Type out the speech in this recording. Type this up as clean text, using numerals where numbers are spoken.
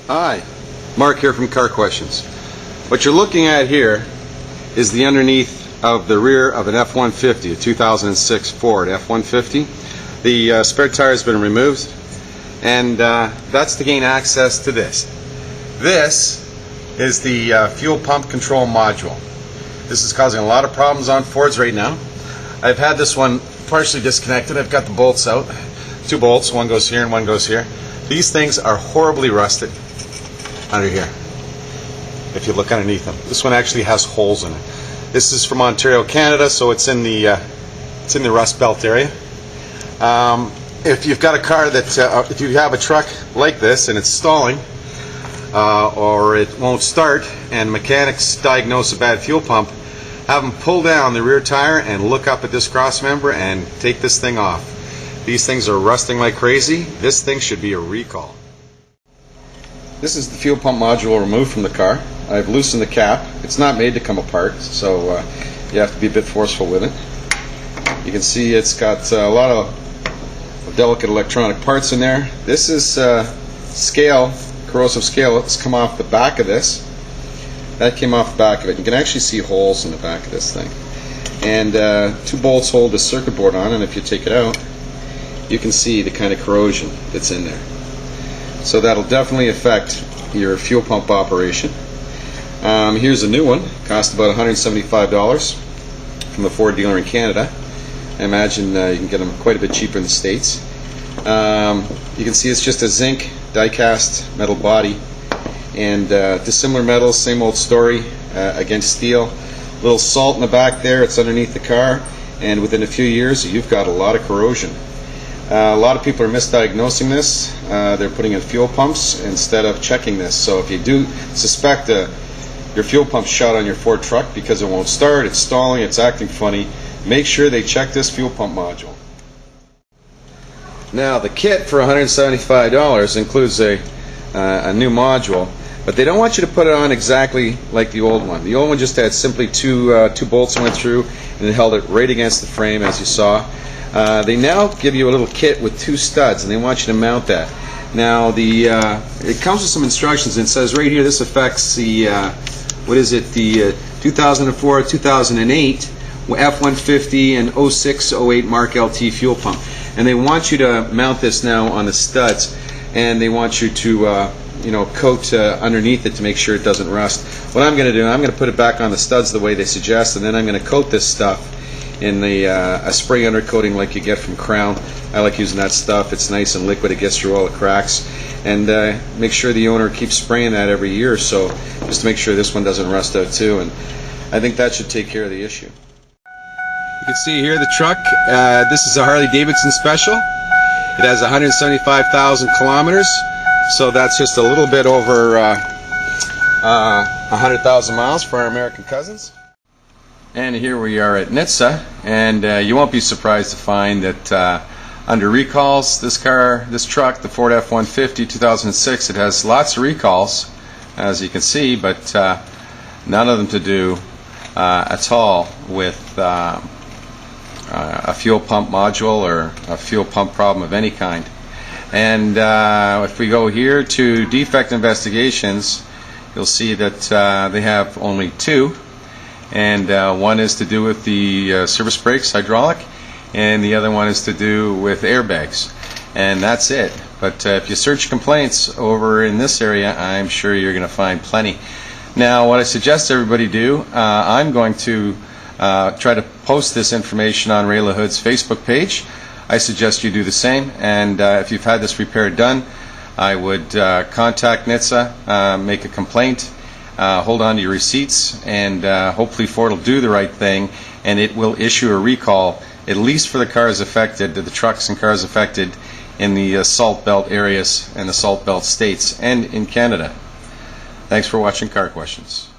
Hi, Mark here from Car Questions. What you're looking at here is the underneath of the rear of an F-150, a 2006 Ford F-150. The spare tire has been removed, and that's to gain access to this. This is the fuel pump control module. This is causing a lot of problems on Fords right now. I've had this one partially disconnected. I've got the bolts out. 2 bolts, one goes here and one goes here. These things are horribly rusted under here if you look underneath them. This one actually has holes in it. This is from Ontario, Canada, so it's in the Rust Belt area. If you've got a car that if you have a truck like this and it's stalling or it won't start and mechanics diagnose a bad fuel pump, have them pull down the rear tire and look up at this cross member and take this thing off. These things are rusting like crazy. This thing should be a recall. This is the fuel pump module removed from the car. I've loosened the cap. It's not made to come apart, so you have to be a bit forceful with it. You can see it's got a lot of delicate electronic parts in there. This is scale, corrosive scale. It's come off the back of this. That came off the back of it. You can actually see holes in the back of this thing. And 2 bolts hold the circuit board on, and if you take it out, you can see the kind of corrosion that's in there. So that'll definitely affect your fuel pump operation. Here's a new one. Cost about $175 from a Ford dealer in Canada. I imagine you can get them quite a bit cheaper in the States. You can see it's just a zinc die-cast metal body, and dissimilar metals, same old story against steel. A little salt in the back there, it's underneath the car, and within a few years you've got a lot of corrosion. A lot of people are misdiagnosing this. They're putting in fuel pumps instead of checking this. So if you do suspect your fuel pump's shot on your Ford truck because it won't start, it's stalling, it's acting funny, make sure they check this fuel pump module. Now the kit for $175 includes a new module, but they don't want you to put it on exactly like the old one. The old one just had simply two bolts that went through, and it held it right against the frame, as you saw. They now give you a little kit with 2 studs, and they want you to mount that. Now it comes with some instructions, and it says right here this affects the the 2004, 2008 F-150 and 06, 08 Mark LT fuel pump. And they want you to mount this now on the studs, and they want you to coat underneath it to make sure it doesn't rust. What I'm going to do, I'm going to put it back on the studs the way they suggest, and then I'm going to coat this stuff in a spray undercoating like you get from Crown. I like using that stuff. It's nice and liquid. It gets through all the cracks. And make sure the owner keeps spraying that every year or so, just to make sure this one doesn't rust out too. And I think that should take care of the issue. You can see here the truck. This is a Harley-Davidson Special. It has 175,000 kilometers, so that's just a little bit over 100,000 miles for our American cousins. And here we are at NHTSA, and you won't be surprised to find that under recalls, this truck, the Ford F-150 2006, it has lots of recalls, as you can see, but none of them to do at all with a fuel pump module or a fuel pump problem of any kind. And if we go here to defect investigations, you'll see that they have only 2. And one is to do with the service brakes, hydraulic, and the other one is to do with airbags. And that's it. But if you search complaints over in this area, I'm sure you're going to find plenty. Now, what I suggest everybody do, I'm going to try to post this information on Ray LaHood's Facebook page. I suggest you do the same. And if you've had this repair done, I would contact NHTSA, make a complaint. Hold on to your receipts, and hopefully Ford will do the right thing, and it will issue a recall, at least for the cars affected, the trucks and cars affected in the Salt Belt areas and the Salt Belt states and in Canada. Thanks for watching Car Questions.